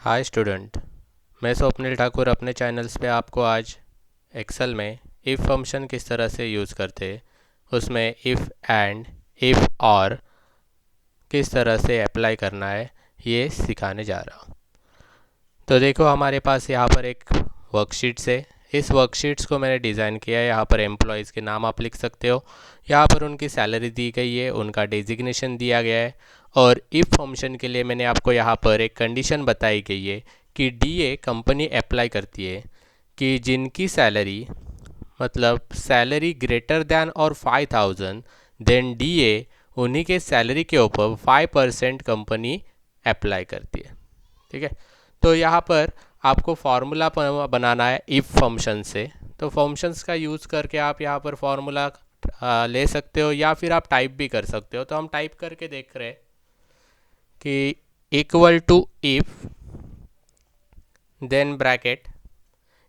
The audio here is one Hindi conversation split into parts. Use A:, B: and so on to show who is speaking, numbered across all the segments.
A: Hi student. मैं स्वप्निल ठाकुर अपने चैनल्स पे आपको आज एक्सेल में इफ़ फंक्शन किस तरह से यूज़ करते हैं, उसमें इफ़ एंड इफ़ और किस तरह से अप्लाई करना है ये सिखाने जा रहा हूँ। तो देखो, हमारे पास यहाँ पर एक वर्कशीट्स है। इस वर्कशीट्स को मैंने डिज़ाइन किया है। यहाँ पर एम्प्लॉयज़ के नाम आप लिख सकते हो, यहाँ पर उनकी सैलरी दी गई है, उनका डेजिग्नेशन दिया गया है। और इफ़ फंक्शन के लिए मैंने आपको यहाँ पर एक कंडीशन बताई गई है कि डीए कंपनी अप्लाई करती है कि जिनकी सैलरी मतलब सैलरी ग्रेटर दैन और 5000, देन डीए उन्हीं के सैलरी के ऊपर 5% कंपनी अप्लाई करती है। ठीक है। तो यहाँ पर आपको फार्मूला बनाना है इफ़ फंक्शन से। तो फंक्शंस का यूज़ करके आप यहाँ पर फार्मूला ले सकते हो या फिर आप टाइप भी कर सकते हो। तो हम टाइप करके देख रहे हैं कि equal to if then bracket,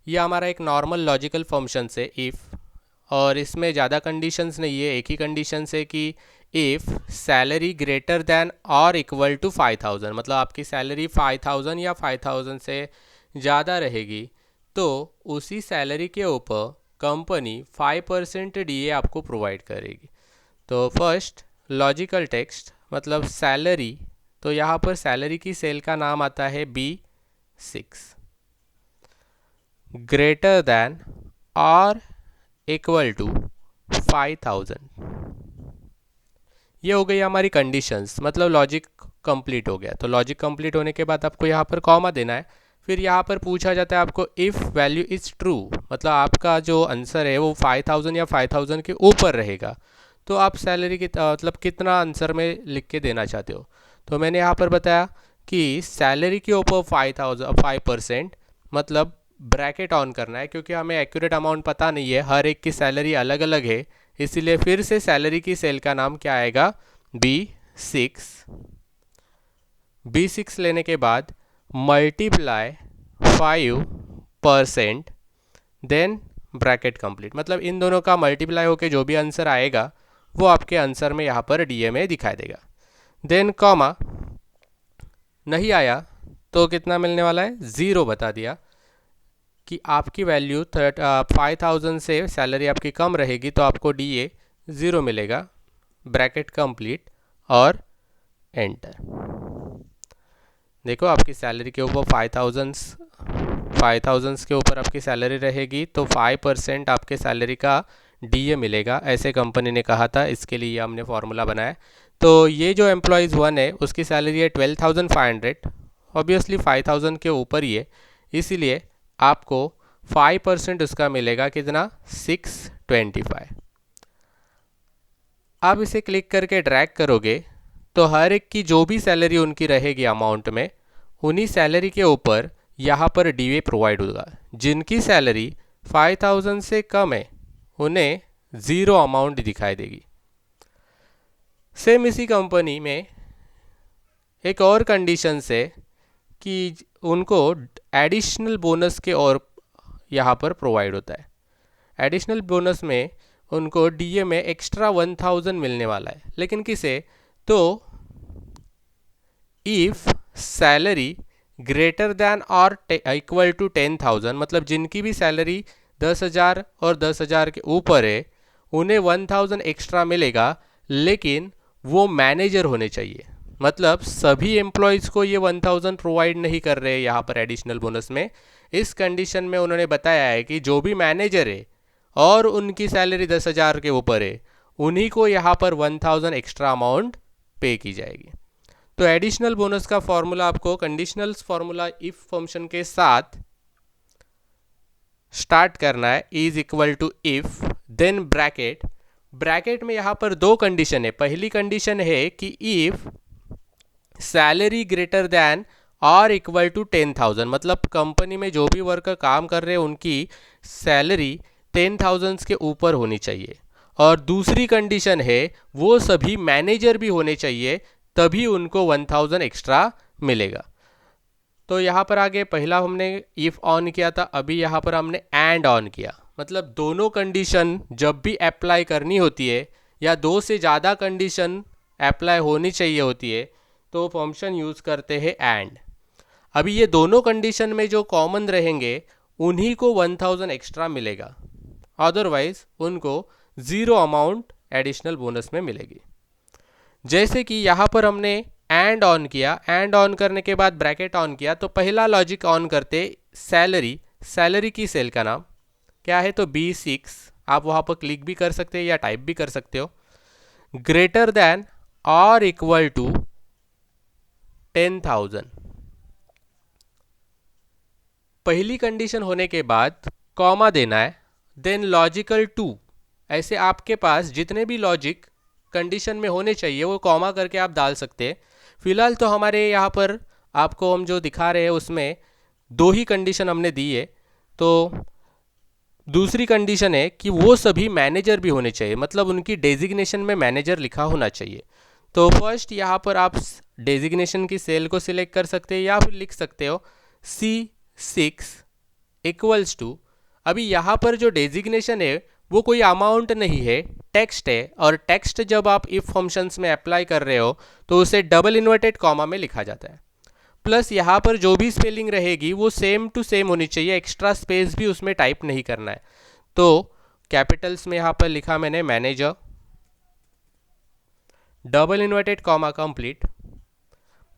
A: ये हमारा एक नॉर्मल लॉजिकल फंक्शन है इफ़, और इसमें ज़्यादा कंडीशंस नहीं है, एक ही कंडीशन है कि इफ़ सैलरी ग्रेटर दैन और इक्वल टू 5000, मतलब आपकी सैलरी 5000 या 5000 से ज़्यादा रहेगी तो उसी सैलरी के ऊपर कंपनी 5% डीए आपको प्रोवाइड करेगी। तो फर्स्ट लॉजिकल टेक्स्ट मतलब सैलरी, तो यहाँ पर सैलरी की सेल का नाम आता है B6, ग्रेटर दैन और इक्वल टू 5000। ये हो गई हमारी कंडीशंस, मतलब लॉजिक कंप्लीट हो गया। तो लॉजिक कंप्लीट होने के बाद आपको यहाँ पर कॉमा देना है। फिर यहाँ पर पूछा जाता है आपको इफ़ वैल्यू इज़ ट्रू, मतलब आपका जो आंसर है वो 5000 या 5000 के ऊपर रहेगा तो आप सैलरी की मतलब कितना आंसर में लिख के देना चाहते हो। तो मैंने यहाँ पर बताया कि सैलरी के ऊपर 5% मतलब ब्रैकेट ऑन करना है, क्योंकि हमें एक्यूरेट अमाउंट पता नहीं है, हर एक की सैलरी अलग अलग है। इसीलिए फिर से सैलरी की सेल का नाम क्या आएगा, B6। B6 लेने के बाद मल्टीप्लाई 5%, देन ब्रैकेट कंप्लीट, मतलब इन दोनों का मल्टीप्लाई होके जो भी आंसर आएगा वो आपके आंसर में यहाँ पर डीए में दिखाई देगा। देन कॉमा, नहीं आया तो कितना मिलने वाला है, ज़ीरो बता दिया कि आपकी वैल्यू 5000 से सैलरी आपकी कम रहेगी तो आपको डीए ज़ीरो मिलेगा। ब्रैकेट कंप्लीट और एंटर। देखो, आपकी सैलरी के ऊपर 5000 के ऊपर आपकी सैलरी रहेगी तो 5% आपके सैलरी का डीए मिलेगा, ऐसे कंपनी ने कहा था, इसके लिए हमने फार्मूला बनाया। तो ये जो एम्प्लॉयज़ वन है उसकी सैलरी है 12,500, ऑब्वियसली 5000 के ऊपर ही है, इसीलिए आपको 5% उसका मिलेगा, कितना, 625। आप इसे क्लिक करके ड्रैग करोगे तो हर एक की जो भी सैलरी उनकी रहेगी अमाउंट में, उन्हीं सैलरी के ऊपर यहाँ पर डीए प्रोवाइड होगा। जिनकी सैलरी 5000 से कम है उन्हें ज़ीरो अमाउंट दिखाई देगी। सेम इसी कंपनी में एक और कंडीशन है कि उनको एडिशनल बोनस के और यहाँ पर प्रोवाइड होता है। एडिशनल बोनस में उनको डीए में एक्स्ट्रा 1000 मिलने वाला है, लेकिन किसे, तो इफ़ सैलरी ग्रेटर दैन और इक्वल टू 10,000, मतलब जिनकी भी सैलरी 10,000 और 10,000 के ऊपर है उन्हें 1000 एक्स्ट्रा मिलेगा, लेकिन वो मैनेजर होने चाहिए। मतलब सभी एम्प्लॉयज़ को ये 1000 प्रोवाइड नहीं कर रहे यहाँ पर एडिशनल बोनस में। इस कंडीशन में उन्होंने बताया है कि जो भी मैनेजर है और उनकी सैलरी 10,000 के ऊपर है उन्हीं को यहाँ पर 1000 एक्स्ट्रा अमाउंट पे की जाएगी। तो एडिशनल बोनस का फॉर्मूला आपको कंडीशनल फॉर्मूला इफ फंक्शन के साथ स्टार्ट करना है, is equal to if, then bracket. Bracket में यहाँ पर दो कंडीशन है। पहली कंडीशन है कि इफ सैलरी ग्रेटर दैन और इक्वल टू 10,000, मतलब कंपनी में जो भी वर्कर काम कर रहे हैं उनकी सैलरी 10,000 के ऊपर होनी चाहिए। और दूसरी कंडीशन है वो सभी मैनेजर भी होने चाहिए, तभी उनको 1000 एक्स्ट्रा मिलेगा। तो यहाँ पर आगे पहला हमने इफ़ ऑन किया था, अभी यहाँ पर हमने एंड ऑन किया, मतलब दोनों कंडीशन जब भी अप्लाई करनी होती है या दो से ज़्यादा कंडीशन अप्लाई होनी चाहिए होती है तो फंक्शन यूज़ करते हैं एंड। अभी ये दोनों कंडीशन में जो कॉमन रहेंगे उन्हीं को 1000 एक्स्ट्रा मिलेगा, अदरवाइज उनको 0 अमाउंट एडिशनल बोनस में मिलेगी। जैसे कि यहाँ पर हमने एंड ऑन किया, एंड ऑन करने के बाद ब्रैकेट ऑन किया, तो पहला लॉजिक ऑन करते सैलरी, सैलरी की सेल का नाम क्या है तो B6, आप वहाँ पर क्लिक भी कर सकते हो या टाइप भी कर सकते हो, ग्रेटर देन और इक्वल टू 10,000। पहली कंडीशन होने के बाद कॉमा देना है, देन लॉजिकल टू, ऐसे आपके पास जितने भी लॉजिक कंडीशन में होने चाहिए वो कॉमा करके आप डाल सकते हैं। फिलहाल तो हमारे यहाँ पर आपको हम जो दिखा रहे हैं उसमें 2 ही कंडीशन हमने दी है। तो दूसरी कंडीशन है कि वो सभी मैनेजर भी होने चाहिए, मतलब उनकी डेजिग्नेशन में मैनेजर लिखा होना चाहिए। तो फर्स्ट यहाँ पर आप डेजिग्नेशन की सेल को सिलेक्ट कर सकते हैं या फिर लिख सकते हो C6 इक्वल्स टू, अभी यहाँ पर जो डेजिग्नेशन है वो कोई अमाउंट नहीं है, टेक्स्ट है, और टेक्स्ट जब आप इफ फंक्शंस में अप्लाई कर रहे हो तो उसे डबल इन्वर्टेड कॉमा में लिखा जाता है। प्लस यहाँ पर जो भी स्पेलिंग रहेगी वो सेम टू सेम होनी चाहिए, एक्स्ट्रा स्पेस भी उसमें टाइप नहीं करना है। तो कैपिटल्स में यहाँ पर लिखा मैंने manager, double inverted comma complete,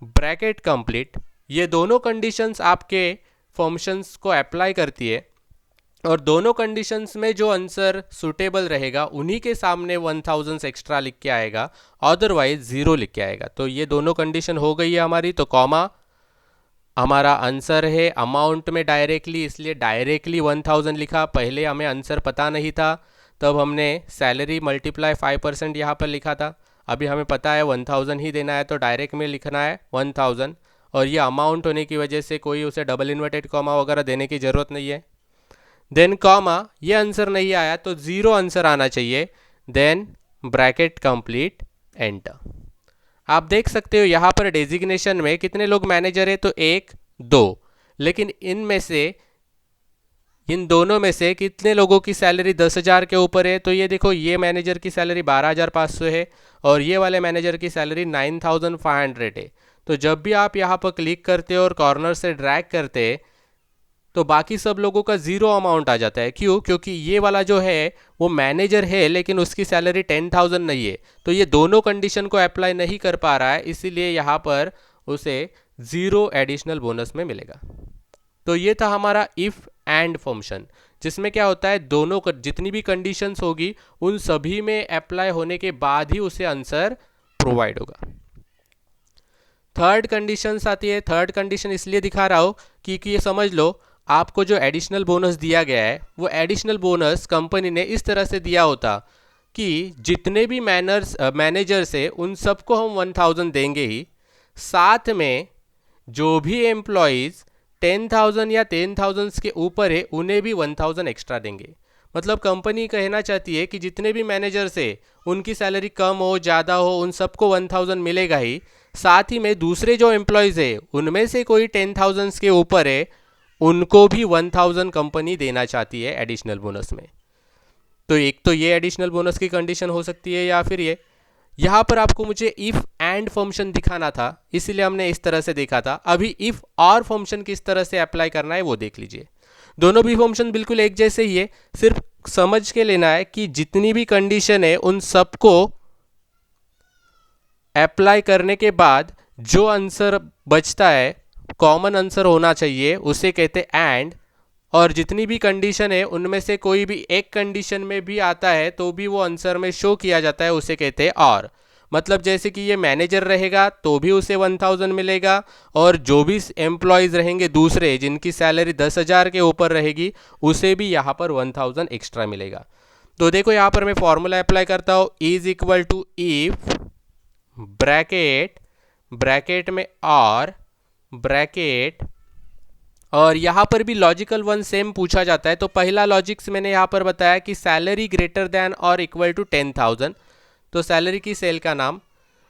A: bracket complete. ये दोनों कंडीशंस आपके फंक्शंस को अप्लाई करती है और दोनों कंडीशंस में जो आंसर सुटेबल रहेगा उन्हीं के सामने 1000 एक्स्ट्रा लिख के आएगा, अदरवाइज 0 लिख के आएगा। तो ये दोनों कंडीशन हो गई है हमारी। तो कॉमा हमारा आंसर है अमाउंट में डायरेक्टली, इसलिए डायरेक्टली 1000 लिखा। पहले हमें आंसर पता नहीं था तब हमने सैलरी मल्टीप्लाई 5% यहाँ पर लिखा था। अभी हमें पता है 1000 ही देना है तो डायरेक्ट में लिखना है 1000, और ये अमाउंट होने की वजह से कोई उसे डबल इन्वर्टेड कॉमा वगैरह देने की ज़रूरत नहीं है। देन कॉमा, ये आंसर नहीं आया तो 0 आंसर आना चाहिए, देन ब्रैकेट कंप्लीट, एंटर। आप देख सकते हो यहाँ पर डेजिग्नेशन में कितने लोग मैनेजर है तो 1 2, लेकिन इनमें से इन दोनों में से कितने लोगों की सैलरी 10,000 के ऊपर है। तो ये देखो, ये मैनेजर की सैलरी 12,500 है और ये वाले मैनेजर की सैलरी 9,500 है। तो जब भी आप यहाँ पर क्लिक करते हो और कॉर्नर से ड्रैग करते तो बाकी सब लोगों का 0 अमाउंट आ जाता है। क्यों? क्योंकि ये वाला जो है वो मैनेजर है लेकिन उसकी सैलरी 10,000 नहीं है, तो ये दोनों कंडीशन को अप्लाई नहीं कर पा रहा है, इसीलिए यहाँ पर उसे 0 एडिशनल बोनस में मिलेगा। तो ये था हमारा इफ एंड फंक्शन, जिसमें क्या होता है दोनों जितनी भी कंडीशंस होगी उन सभी में अप्लाई होने के बाद ही उसे आंसर प्रोवाइड होगा। थर्ड कंडीशन आती है। थर्ड कंडीशन इसलिए दिखा रहा हूँ क्योंकि ये समझ लो, आपको जो एडिशनल बोनस दिया गया है वो एडिशनल बोनस कंपनी ने इस तरह से दिया होता कि जितने भी मैनेजर्स है उन सबको हम 1000 देंगे ही, साथ में जो भी एम्प्लॉयज़ 10,000 या 10,000 के ऊपर है उन्हें भी 1000 एक्स्ट्रा देंगे। मतलब कंपनी कहना चाहती है कि जितने भी मैनेजर्स है उनकी सैलरी कम हो ज़्यादा हो उन सबको 1000 मिलेगा ही, साथ ही में दूसरे जो एम्प्लॉयज़ है उनमें से कोई 10,000 के ऊपर है उनको भी 1000 कंपनी देना चाहती है एडिशनल बोनस में। तो एक तो ये एडिशनल बोनस की कंडीशन हो सकती है, या फिर ये यहाँ पर आपको मुझे इफ एंड फंक्शन दिखाना था इसीलिए हमने इस तरह से देखा था। अभी इफ और फंक्शन किस तरह से अप्लाई करना है वो देख लीजिए। दोनों भी फंक्शन बिल्कुल एक जैसे ही है, सिर्फ समझ के लेना है कि जितनी भी कंडीशन है उन सबको अप्लाई करने के बाद जो आंसर बचता है, कॉमन आंसर होना चाहिए, उसे कहते एंड। और जितनी भी कंडीशन है उनमें से कोई भी एक कंडीशन में भी आता है तो भी वो आंसर में शो किया जाता है, उसे कहते हैं और। मतलब जैसे कि ये मैनेजर रहेगा तो भी उसे 1000 मिलेगा, और जो भी एम्प्लॉयज़ रहेंगे दूसरे जिनकी सैलरी 10,000 के ऊपर रहेगी उसे भी यहाँ पर 1000 एक्स्ट्रा मिलेगा। तो देखो यहाँ पर मैं फॉर्मूला अप्लाई करता हूँ, is equal to if bracket, bracket में और, ब्रैकेट, और यहाँ पर भी लॉजिकल वन सेम पूछा जाता है। तो पहला लॉजिक्स मैंने यहाँ पर बताया कि सैलरी ग्रेटर दैन और इक्वल टू 10,000, तो सैलरी की सेल का नाम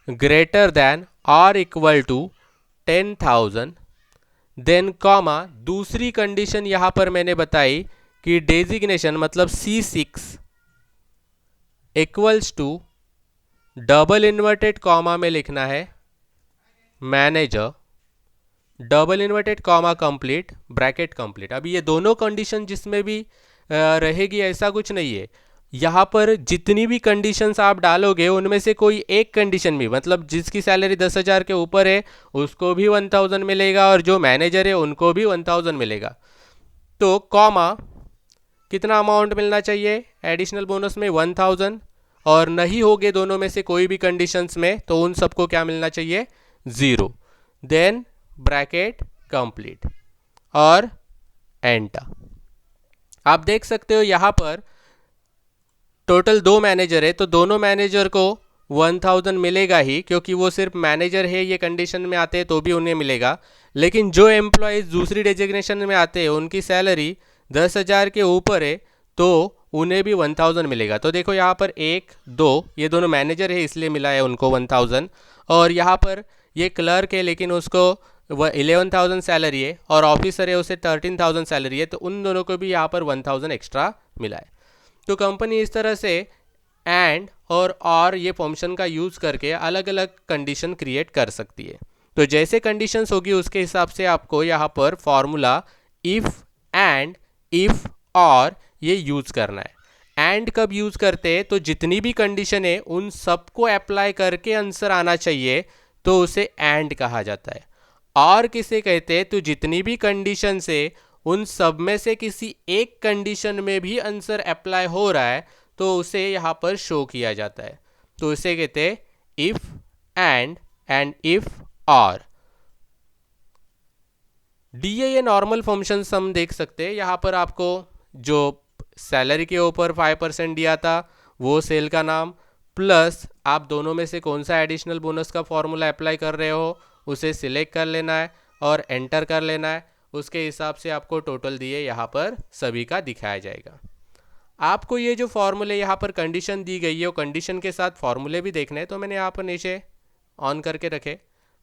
A: ग्रेटर दैन और इक्वल टू 10,000, देन कॉमा, दूसरी कंडीशन यहाँ पर मैंने बताई कि डेजिग्नेशन मतलब C6 equals to double inverted comma में लिखना है manager, double inverted comma complete bracket complete. अभी ये दोनों कंडीशन जिसमें भी रहेगी ऐसा कुछ नहीं है। यहाँ पर जितनी भी कंडीशंस आप डालोगे उनमें से कोई एक कंडीशन भी, मतलब जिसकी सैलरी 10,000 के ऊपर है उसको भी 1000 मिलेगा और जो मैनेजर है उनको भी 1000 मिलेगा। तो कॉमा कितना अमाउंट मिलना चाहिए एडिशनल बोनस में 1000, और नहीं होगे दोनों में से कोई भी कंडीशंस में तो उन सबको क्या मिलना चाहिए 0। देन ब्रैकेट कंप्लीट और एंटर। आप देख सकते हो यहाँ पर टोटल 2 मैनेजर है तो दोनों मैनेजर को 1000 मिलेगा ही, क्योंकि वो सिर्फ मैनेजर है ये कंडीशन में आते हैं तो भी उन्हें मिलेगा। लेकिन जो एम्प्लॉयज़ दूसरी डेजिग्नेशन में आते हैं उनकी सैलरी 10,000 के ऊपर है तो उन्हें भी 1000 मिलेगा। तो देखो यहाँ पर 1 2 ये दोनों मैनेजर है इसलिए मिला है उनको 1000, और यहाँ पर ये क्लर्क है लेकिन उसको 11,000 सैलरी है और ऑफिसर है उसे 13,000 सैलरी है, तो उन दोनों को भी यहाँ पर 1000 एक्स्ट्रा मिला है। तो कंपनी इस तरह से एंड और ये फंक्शन का यूज़ करके अलग अलग कंडीशन क्रिएट कर सकती है। तो जैसे कंडीशंस होगी उसके हिसाब से आपको यहाँ पर फॉर्मूला इफ़ एंड इफ़ और ये यूज़ करना है। एंड कब यूज़ करते हैं तो जितनी भी कंडीशन है उन सबको अप्लाई करके आंसर आना चाहिए तो उसे एंड कहा जाता है। और किसे कहते हैं तो जितनी भी कंडीशन से उन सब में से किसी एक कंडीशन में भी आंसर अप्लाई हो रहा है तो उसे यहाँ पर शो किया जाता है। तो उसे कहते हैं इफ़ एंड इफ़ और। DA नॉर्मल फंक्शंस हम देख सकते हैं। यहाँ पर आपको जो सैलरी के ऊपर 5% दिया था वो सेल का नाम, प्लस आप दोनों में से कौन सा एडिशनल बोनस का फॉर्मूला अप्लाई कर रहे हो उसे सिलेक्ट कर लेना है और एंटर कर लेना है। उसके हिसाब से आपको टोटल दिए यहाँ पर सभी का दिखाया जाएगा। आपको ये जो फॉर्मूले यहाँ पर कंडीशन दी गई है वो कंडीशन के साथ फॉर्मूले भी देखने हैं तो मैंने यहाँ पर नीचे ऑन करके रखे।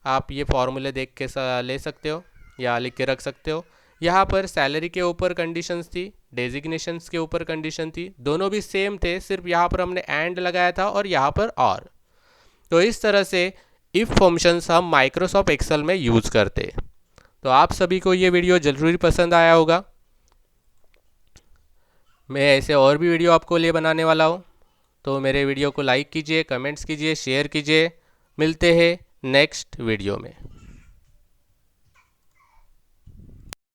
A: आप ये फॉर्मूले देख के ले सकते हो या लिख के रख सकते हो। यहाँ पर सैलरी के ऊपर कंडीशंस थी, डेजिग्नेशंस के ऊपर कंडीशन थी, दोनों भी सेम थे, सिर्फ यहाँ पर हमने एंड लगाया था और यहाँ पर और। तो इस तरह से इफ़ फंक्शंस हम माइक्रोसॉफ्ट एक्सेल में यूज़ करते हैं। तो आप सभी को ये वीडियो ज़रूर पसंद आया होगा। मैं ऐसे और भी वीडियो आपको लिए बनाने वाला हूँ, तो मेरे वीडियो को लाइक कीजिए, कमेंट्स कीजिए, शेयर कीजिए। मिलते हैं नेक्स्ट वीडियो में।